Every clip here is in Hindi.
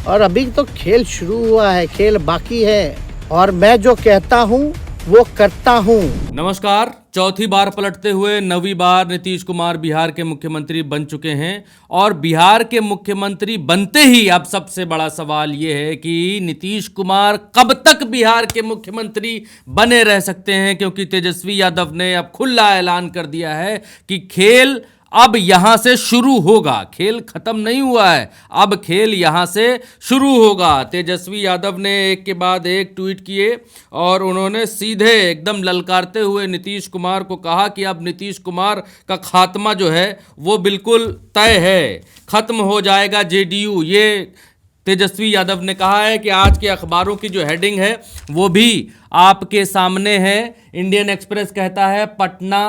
और अभी तो खेल शुरू हुआ है, खेल बाकी है और मैं जो कहता हूँ वो करता हूँ। नमस्कार। चौथी बार पलटते हुए नवीं बार नीतीश कुमार बिहार के मुख्यमंत्री बन चुके हैं और बिहार के मुख्यमंत्री बनते ही अब सबसे बड़ा सवाल ये है कि नीतीश कुमार कब तक बिहार के मुख्यमंत्री बने रह सकते हैं, क्योंकि तेजस्वी यादव ने अब खुला ऐलान कर दिया है कि खेल अब यहां से शुरू होगा। खेल खत्म नहीं हुआ है, अब खेल यहां से शुरू होगा। तेजस्वी यादव ने एक के बाद एक ट्वीट किए और उन्होंने सीधे एकदम ललकारते हुए नीतीश कुमार को कहा कि अब नीतीश कुमार का खात्मा जो है वो बिल्कुल तय है, खत्म हो जाएगा जेडीयू। ये तेजस्वी यादव ने कहा है कि आज के अखबारों की जो हेडिंग है वो भी आपके सामने है। इंडियन एक्सप्रेस कहता है पटना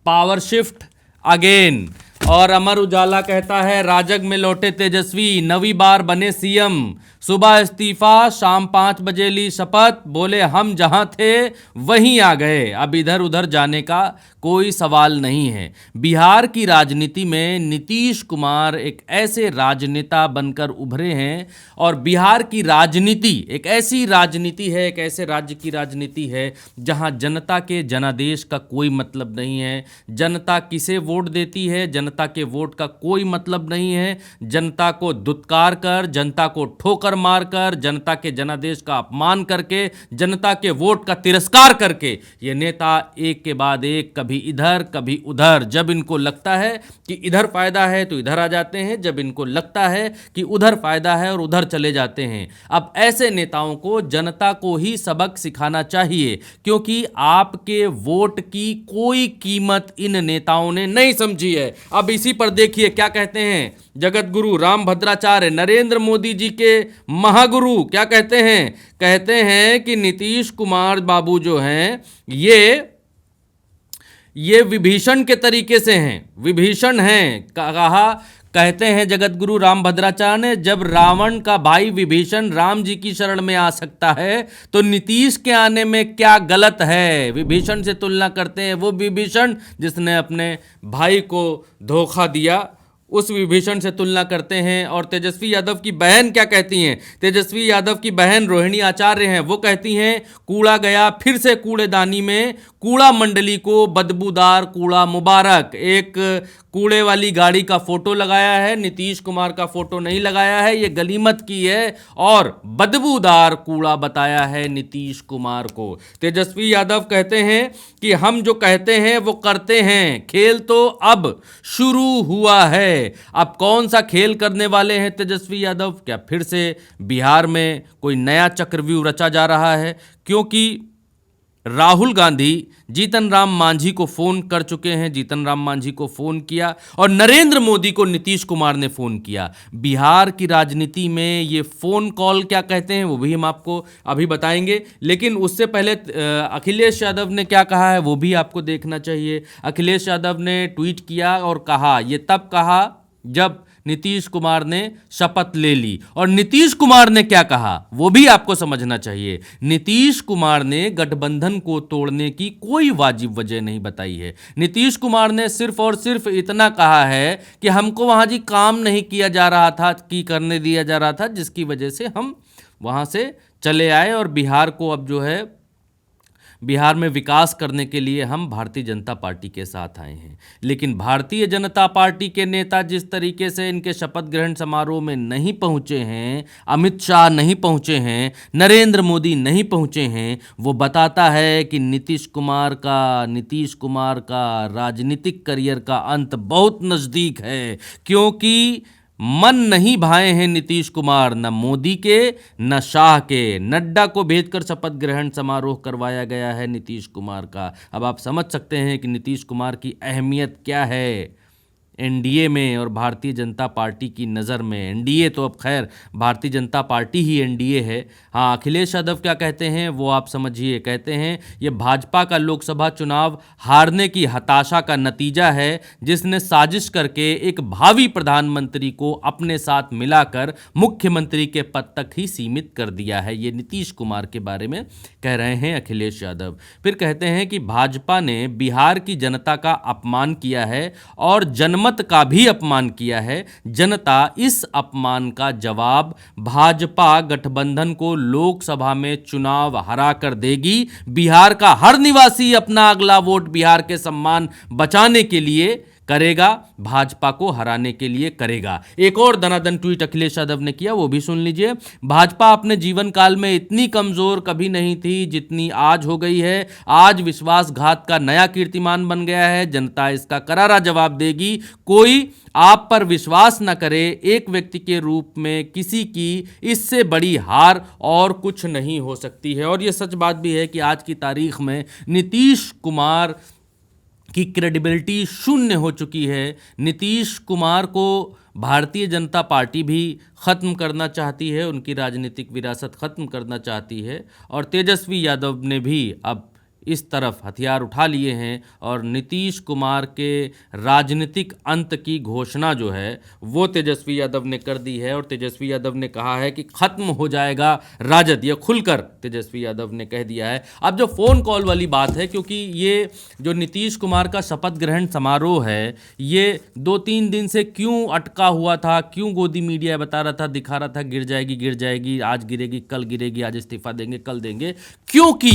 पावर शिफ्ट अगेन, और अमर उजाला कहता है राजग में लौटे तेजस्वी, नवी बार बने सीएम, सुबह इस्तीफा, शाम 5 बजे ली शपथ, बोले हम जहां थे वहीं आ गए, अब इधर उधर जाने का कोई सवाल नहीं है। बिहार की राजनीति में नीतीश कुमार एक ऐसे राजनेता बनकर उभरे हैं और बिहार की राजनीति एक ऐसी राजनीति है, एक ऐसे राज्य की राजनीति है जहां जनता के जनादेश का कोई मतलब नहीं है। जनता किसे वोट देती है, जनता के वोट का कोई मतलब नहीं है। जनता को दुत्कार कर, जनता को ठोकर मारकर, जनता के जनादेश का अपमान करके, जनता के वोट का तिरस्कार करके ये नेता एक के बाद एक कभी इधर कभी उधर, जब इनको लगता है कि इधर फायदा है तो इधर आ जाते हैं, जब इनको लगता है कि उधर फायदा है और उधर चले जाते हैं। अब ऐसे नेताओं को जनता को ही सबक सिखाना चाहिए, क्योंकि आपके वोट की कोई कीमत इन नेताओं ने नहीं समझी है। अब इसी पर देखिए क्या कहते हैं जगत गुरु राम भद्राचार्य, नरेंद्र मोदी जी के महागुरु, क्या कहते हैं? कहते हैं कि नीतीश कुमार बाबू जो हैं ये विभीषण के तरीके से हैं, विभीषण हैं। कहा, कहते हैं जगत गुरु राम भद्राचार्य ने, जब रावण का भाई विभीषण राम जी की शरण में आ सकता है तो नीतीश के आने में क्या गलत है। विभीषण से तुलना करते हैं वो विभीषण जिसने अपने भाई को धोखा दिया, उस विभीषण से तुलना करते हैं। और तेजस्वी यादव की बहन क्या कहती हैं? तेजस्वी यादव की बहन रोहिणी आचार्य हैं, वो कहती हैं कूड़ा गया फिर से कूड़ेदानी में, कूड़ा मंडली को बदबूदार कूड़ा मुबारक। एक कूड़े वाली गाड़ी का फोटो लगाया है, नीतीश कुमार का फोटो नहीं लगाया है, ये गलीमत की है और बदबूदार कूड़ा बताया है नीतीश कुमार को। तेजस्वी यादव कहते हैं कि हम जो कहते हैं वो करते हैं, खेल तो अब शुरू हुआ है। अब कौन सा खेल करने वाले हैं तेजस्वी यादव? क्या फिर से बिहार में कोई नया चक्रव्यूह रचा जा रहा है? क्योंकि राहुल गांधी जीतन राम मांझी को फोन कर चुके हैं, जीतन राम मांझी को फोन किया और नरेंद्र मोदी को नीतीश कुमार ने फोन किया। बिहार की राजनीति में ये फोन कॉल क्या कहते हैं वो भी हम आपको अभी बताएंगे, लेकिन उससे पहले अखिलेश यादव ने क्या कहा है वो भी आपको देखना चाहिए। अखिलेश यादव ने ट्वीट किया और कहा, ये तब कहा जब नीतीश कुमार ने शपथ ले ली, और नीतीश कुमार ने क्या कहा वो भी आपको समझना चाहिए। नीतीश कुमार ने गठबंधन को तोड़ने की कोई वाजिब वजह नहीं बताई है। नीतीश कुमार ने सिर्फ और सिर्फ इतना कहा है कि हमको वहां जी काम नहीं किया जा रहा था, कि करने दिया जा रहा था, जिसकी वजह से हम वहां से चले आए और बिहार को अब जो है बिहार में विकास करने के लिए हम भारतीय जनता पार्टी के साथ आए हैं। लेकिन भारतीय जनता पार्टी के नेता जिस तरीके से इनके शपथ ग्रहण समारोह में नहीं पहुंचे हैं, अमित शाह नहीं पहुंचे हैं, नरेंद्र मोदी नहीं पहुंचे हैं, वो बताता है कि नीतीश कुमार का राजनीतिक करियर का अंत बहुत नज़दीक है। क्योंकि मन नहीं भाए हैं नीतीश कुमार, न मोदी के न शाह के। नड्डा को भेजकर शपथ ग्रहण समारोह करवाया गया है नीतीश कुमार का। अब आप समझ सकते हैं कि नीतीश कुमार की अहमियत क्या है एनडीए में और भारतीय जनता पार्टी की नज़र में। एनडीए तो अब खैर भारतीय जनता पार्टी ही एनडीए है। हाँ, अखिलेश यादव क्या कहते हैं वो आप समझिए। कहते हैं ये भाजपा का लोकसभा चुनाव हारने की हताशा का नतीजा है, जिसने साजिश करके एक भावी प्रधानमंत्री को अपने साथ मिलाकर मुख्यमंत्री के पद तक ही सीमित कर दिया है। ये नीतीश कुमार के बारे में कह रहे हैं अखिलेश यादव। फिर कहते हैं कि भाजपा ने बिहार की जनता का अपमान किया है और जनमत बहुमत का भी अपमान किया है। जनता इस अपमान का जवाब भाजपा गठबंधन को लोकसभा में चुनाव हरा कर देगी। बिहार का हर निवासी अपना अगला वोट बिहार के सम्मान बचाने के लिए करेगा, भाजपा को हराने के लिए करेगा। एक और दनादन ट्वीट अखिलेश यादव ने किया, वो भी सुन लीजिए। भाजपा अपने जीवन काल में इतनी कमजोर कभी नहीं थी जितनी आज हो गई है। आज विश्वासघात का नया कीर्तिमान बन गया है। जनता इसका करारा जवाब देगी। कोई आप पर विश्वास न करे, एक व्यक्ति के रूप में किसी की इससे बड़ी हार और कुछ नहीं हो सकती है। और यह सच बात भी है कि आज की तारीख में नीतीश कुमार की क्रेडिबिलिटी शून्य हो चुकी है। नीतीश कुमार को भारतीय जनता पार्टी भी ख़त्म करना चाहती है, उनकी राजनीतिक विरासत ख़त्म करना चाहती है। और तेजस्वी यादव ने भी अब इस तरफ हथियार उठा लिए हैं और नीतीश कुमार के राजनीतिक अंत की घोषणा जो है वो तेजस्वी यादव ने कर दी है। और तेजस्वी यादव ने कहा है कि ख़त्म हो जाएगा राजद, यह खुलकर तेजस्वी यादव ने कह दिया है। अब जो फ़ोन कॉल वाली बात है, क्योंकि ये जो नीतीश कुमार का शपथ ग्रहण समारोह है ये 2-3 दिन से क्यों अटका हुआ था, क्यों गोदी मीडिया बता रहा था, दिखा रहा था गिर जाएगी, आज गिरेगी, कल गिरेगी, आज इस्तीफा देंगे, कल देंगे, क्योंकि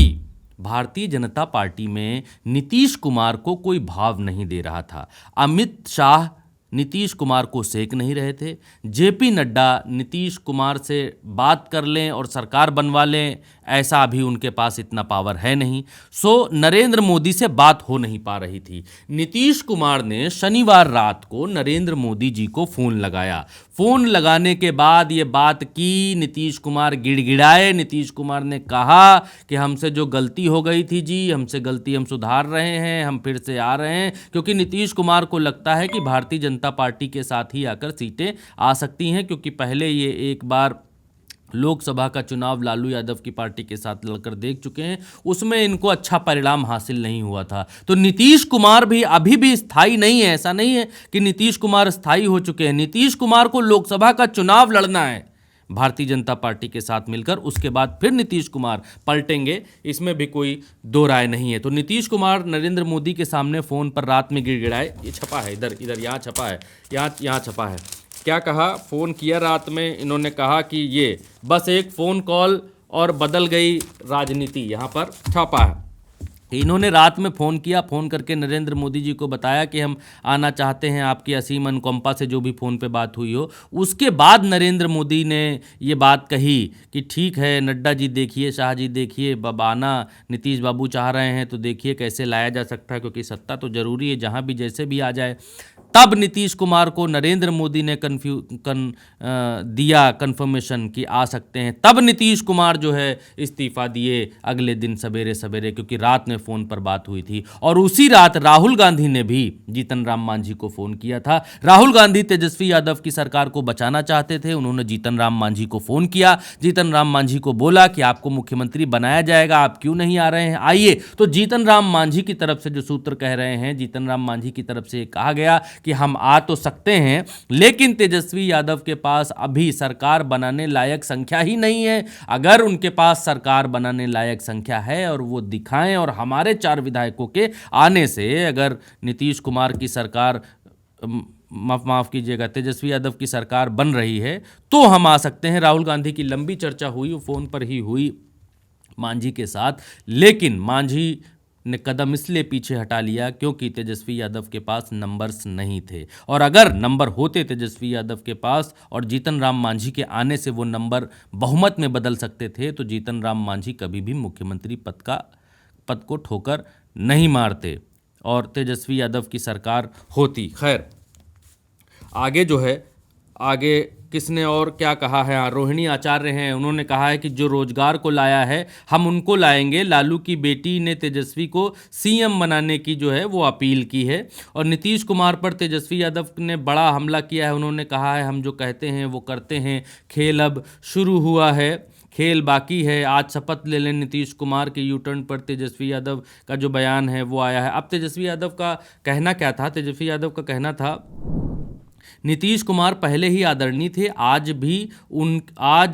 भारतीय जनता पार्टी में नीतीश कुमार को कोई भाव नहीं दे रहा था। अमित शाह नीतीश कुमार को सेक नहीं रहे थे। जेपी नड्डा नीतीश कुमार से बात कर लें और सरकार बनवा लें, ऐसा अभी उनके पास इतना पावर है नहीं। सो नरेंद्र मोदी से बात हो नहीं पा रही थी। नीतीश कुमार ने शनिवार रात को नरेंद्र मोदी जी को फ़ोन लगाया। फ़ोन लगाने के बाद ये बात की, नीतीश कुमार गिड़गिड़ाए। नीतीश कुमार ने कहा कि हमसे जो गलती हो गई थी जी, हमसे गलती हम सुधार रहे हैं, हम फिर से आ रहे हैं। क्योंकि नीतीश कुमार को लगता है कि भारतीय जनता पार्टी के साथ ही आकर सीटें आ सकती हैं, क्योंकि पहले ये एक बार लोकसभा का चुनाव लालू यादव की पार्टी के साथ लड़कर देख चुके हैं, उसमें इनको अच्छा परिणाम हासिल नहीं हुआ था। तो नीतीश कुमार भी अभी भी स्थायी नहीं है। ऐसा नहीं है कि नीतीश कुमार स्थायी हो चुके हैं। नीतीश कुमार को लोकसभा का चुनाव लड़ना है भारतीय जनता पार्टी के साथ मिलकर, उसके बाद फिर नीतीश कुमार पलटेंगे, इसमें भी कोई दो राय नहीं है। तो नीतीश कुमार नरेंद्र मोदी के सामने फ़ोन पर रात में गिड़गिड़ाए। ये छपा है, इधर यहाँ छपा है, यहाँ छपा है। क्या कहा? फ़ोन किया रात में, इन्होंने कहा कि ये बस एक फ़ोन कॉल और बदल गई राजनीति, यहाँ पर छापा है। इन्होंने रात में फ़ोन किया, फ़ोन करके नरेंद्र मोदी जी को बताया कि हम आना चाहते हैं, आपकी असीम अनुकंपा से जो भी फ़ोन पे बात हुई हो। उसके बाद नरेंद्र मोदी ने ये बात कही कि ठीक है नड्डा जी देखिए, शाह जी देखिए, आना नीतीश बाबू चाह रहे हैं तो देखिए कैसे लाया जा सकता है, क्योंकि सत्ता तो ज़रूरी है, जहाँ भी जैसे भी आ जाए। तब नीतीश कुमार को नरेंद्र मोदी ने दिया कन्फर्मेशन कि आ सकते हैं। तब नीतीश कुमार जो है इस्तीफा दिए अगले दिन सवेरे सवेरे, क्योंकि रात में फ़ोन पर बात हुई थी। और उसी रात राहुल गांधी ने भी जीतन राम मांझी को फ़ोन किया था। राहुल गांधी तेजस्वी यादव की सरकार को बचाना चाहते थे। उन्होंने जीतन राम मांझी को फ़ोन किया। जीतन राम मांझी को बोला कि आपको मुख्यमंत्री बनाया जाएगा, आप क्यों नहीं आ रहे हैं, आइए। तो जीतन राम मांझी की तरफ से जो सूत्र कह रहे हैं, जीतन राम मांझी की तरफ से कहा गया कि हम आ तो सकते हैं, लेकिन तेजस्वी यादव के पास अभी सरकार बनाने लायक संख्या ही नहीं है। अगर उनके पास सरकार बनाने लायक संख्या है और वो दिखाएं, और हमारे 4 विधायकों के आने से अगर नीतीश कुमार की सरकार, माफ़ कीजिएगा, तेजस्वी यादव की सरकार बन रही है तो हम आ सकते हैं। राहुल गांधी की लंबी चर्चा हुई, वो फ़ोन पर ही हुई मांझी के साथ, लेकिन मांझी ने कदम इसलिए पीछे हटा लिया क्योंकि तेजस्वी यादव के पास नंबर्स नहीं थे। और अगर नंबर होते तेजस्वी यादव के पास और जीतन राम मांझी के आने से वो नंबर बहुमत में बदल सकते थे, तो जीतन राम मांझी कभी भी मुख्यमंत्री पद को ठोकर नहीं मारते और तेजस्वी यादव की सरकार होती। खैर आगे जो है, आगे किसने और क्या कहा है? रोहिणी आचार्य हैं, उन्होंने कहा है कि जो रोजगार को लाया है हम उनको लाएंगे। लालू की बेटी ने तेजस्वी को सीएम बनाने की जो है वो अपील की है। और नीतीश कुमार पर तेजस्वी यादव ने बड़ा हमला किया है। उन्होंने कहा है हम जो कहते हैं वो करते हैं, खेल अब शुरू हुआ है, खेल बाकी है। आज शपथ ले लें नीतीश कुमार के यूटर्न पर तेजस्वी यादव का जो बयान है वो आया है। अब तेजस्वी यादव का कहना क्या था? तेजस्वी यादव का कहना था नीतीश कुमार पहले ही आदरणीय थे, आज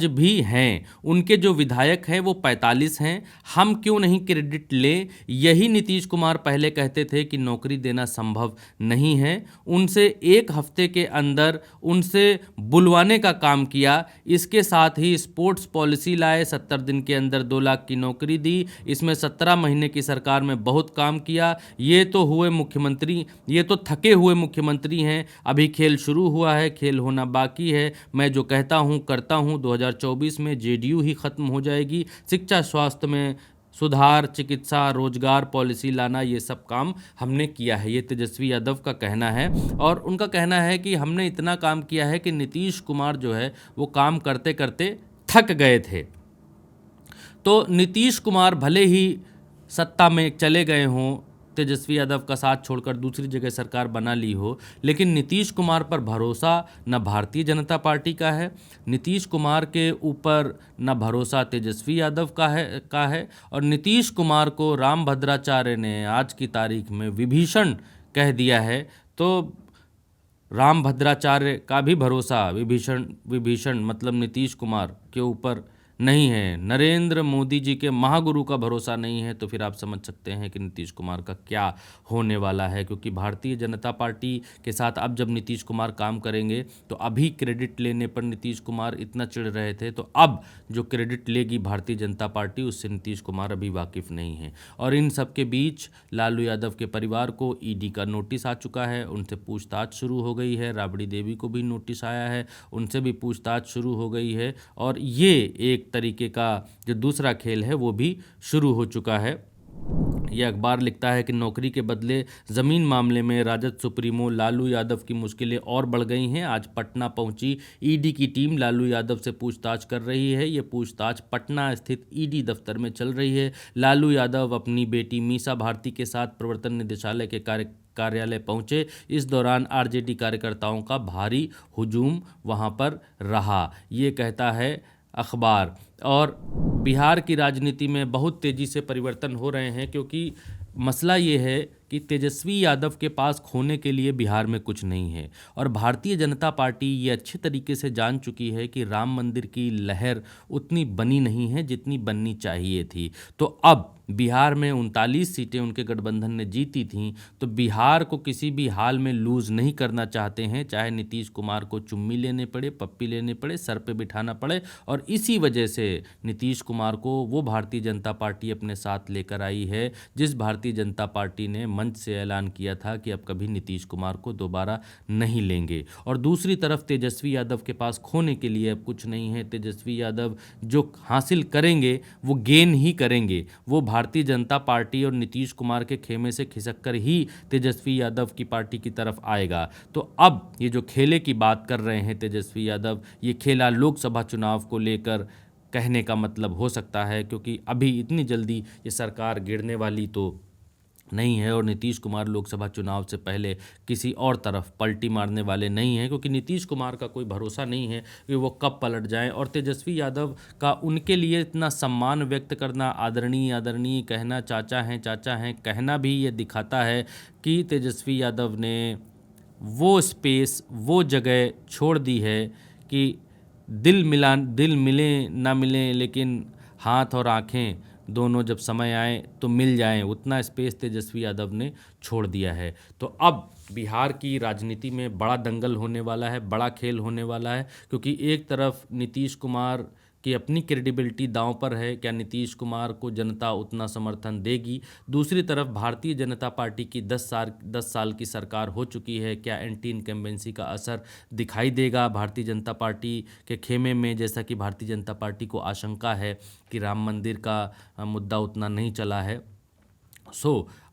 भी हैं। उनके जो विधायक हैं वो 45 हैं। हम क्यों नहीं क्रेडिट ले? यही नीतीश कुमार पहले कहते थे कि नौकरी देना संभव नहीं है। उनसे एक हफ्ते के अंदर उनसे बुलवाने का काम किया। इसके साथ ही स्पोर्ट्स पॉलिसी लाए, 70 दिन के अंदर 2 लाख की नौकरी दी। इसमें 17 महीने की सरकार में बहुत काम किया। ये तो हुए मुख्यमंत्री, ये तो थके हुए मुख्यमंत्री हैं। अभी खेल शुरू हुआ है, खेल होना बाकी है। मैं जो कहता हूँ करता हूँ। 2024 में जेडीयू ही खत्म हो जाएगी। शिक्षा, स्वास्थ्य में सुधार, चिकित्सा, रोजगार पॉलिसी लाना, ये सब काम हमने किया है। ये तेजस्वी यादव का कहना है। और उनका कहना है कि हमने इतना काम किया है कि नीतीश कुमार जो है वो काम करते करते थक गए थे। तो नीतीश कुमार भले ही सत्ता में चले गए हों, तेजस्वी यादव का साथ छोड़कर दूसरी जगह सरकार बना ली हो, लेकिन नीतीश कुमार पर भरोसा न भारतीय जनता पार्टी का है, नीतीश कुमार के ऊपर न भरोसा तेजस्वी यादव का है। और नीतीश कुमार को राम भद्राचार्य ने आज की तारीख में विभीषण कह दिया है। तो राम भद्राचार्य का भी भरोसा विभीषण मतलब नीतीश कुमार के ऊपर नहीं है, नरेंद्र मोदी जी के महागुरु का भरोसा नहीं है। तो फिर आप समझ सकते हैं कि नीतीश कुमार का क्या होने वाला है। क्योंकि भारतीय जनता पार्टी के साथ अब जब नीतीश कुमार काम करेंगे तो अभी क्रेडिट लेने पर नीतीश कुमार इतना चिढ़ रहे थे, तो अब जो क्रेडिट लेगी भारतीय जनता पार्टी उससे नीतीश कुमार अभी वाकिफ़ नहीं है। और इन सब के बीच लालू यादव के परिवार को ईडी का नोटिस आ चुका है, उनसे पूछताछ शुरू हो गई है। राबड़ी देवी को भी नोटिस आया है, उनसे भी पूछताछ शुरू हो गई है। और ये एक तरीके का जो दूसरा खेल है वो भी शुरू हो चुका है। यह अखबार लिखता है कि नौकरी के बदले ज़मीन मामले में राजद सुप्रीमो लालू यादव की मुश्किलें और बढ़ गई हैं। आज पटना पहुंची ईडी की टीम लालू यादव से पूछताछ कर रही है। ये पूछताछ पटना स्थित ईडी दफ्तर में चल रही है। लालू यादव अपनी बेटी मीसा भारती के साथ प्रवर्तन निदेशालय के कार्यालय पहुंचे। इस दौरान आरजेडी कार्यकर्ताओं का भारी हुजूम वहां पर रहा, ये कहता है अखबार। और बिहार की राजनीति में बहुत तेज़ी से परिवर्तन हो रहे हैं, क्योंकि मसला ये है कि तेजस्वी यादव के पास खोने के लिए बिहार में कुछ नहीं है। और भारतीय जनता पार्टी ये अच्छे तरीके से जान चुकी है कि राम मंदिर की लहर उतनी बनी नहीं है जितनी बननी चाहिए थी। तो अब बिहार में 39 सीटें उनके गठबंधन ने जीती थीं, तो बिहार को किसी भी हाल में लूज़ नहीं करना चाहते हैं, चाहे नीतीश कुमार को चुम्मी लेने पड़े, पप्पी लेने पड़े, सर पे बिठाना पड़े। और इसी वजह से नीतीश कुमार को वो भारतीय जनता पार्टी अपने साथ लेकर आई है जिस भारतीय जनता पार्टी ने मंच से ऐलान किया था कि अब कभी नीतीश कुमार को दोबारा नहीं लेंगे। और दूसरी तरफ तेजस्वी यादव के पास खोने के लिए अब कुछ नहीं है। तेजस्वी यादव जो हासिल करेंगे वो गेन ही करेंगे। वो भारतीय जनता पार्टी और नीतीश कुमार के खेमे से खिसक कर ही तेजस्वी यादव की पार्टी की तरफ आएगा। तो अब ये जो खेले की बात कर रहे हैं तेजस्वी यादव, ये खेला लोकसभा चुनाव को लेकर कहने का मतलब हो सकता है, क्योंकि अभी इतनी जल्दी ये सरकार गिरने वाली तो नहीं है। और नीतीश कुमार लोकसभा चुनाव से पहले किसी और तरफ पलटी मारने वाले नहीं हैं, क्योंकि नीतीश कुमार का कोई भरोसा नहीं है कि वो कब पलट जाएं। और तेजस्वी यादव का उनके लिए इतना सम्मान व्यक्त करना, आदरणीय आदरणीय कहना, चाचा हैं कहना भी ये दिखाता है कि तेजस्वी यादव ने वो स्पेस, वो जगह छोड़ दी है कि दिल मिले ना मिले, लेकिन हाथ और आँखें दोनों जब समय आए तो मिल जाएं, उतना स्पेस तेजस्वी यादव ने छोड़ दिया है। तो अब बिहार की राजनीति में बड़ा दंगल होने वाला है, बड़ा खेल होने वाला है, क्योंकि एक तरफ नीतीश कुमार की अपनी क्रेडिबिलिटी दांव पर है, क्या नीतीश कुमार को जनता उतना समर्थन देगी। दूसरी तरफ भारतीय जनता पार्टी की 10 साल की सरकार हो चुकी है, क्या एंटी इनकम्बेंसी का असर दिखाई देगा भारतीय जनता पार्टी के खेमे में, जैसा कि भारतीय जनता पार्टी को आशंका है कि राम मंदिर का मुद्दा उतना नहीं चला है।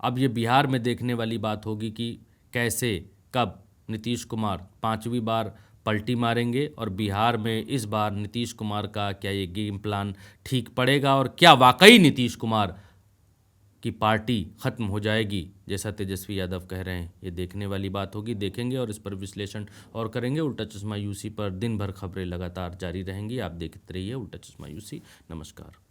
अब ये बिहार में देखने वाली बात होगी कि कैसे कब नीतीश कुमार 5वीं बार पलटी मारेंगे और बिहार में इस बार नीतीश कुमार का क्या ये गेम प्लान ठीक पड़ेगा और क्या वाकई नीतीश कुमार की पार्टी ख़त्म हो जाएगी जैसा तेजस्वी यादव कह रहे हैं। ये देखने वाली बात होगी, देखेंगे और इस पर विश्लेषण और करेंगे। उल्टा चश्मा यूसी पर दिन भर खबरें लगातार जारी रहेंगी। आप देखते रहिए उल्टा चश्मा यूसी। नमस्कार।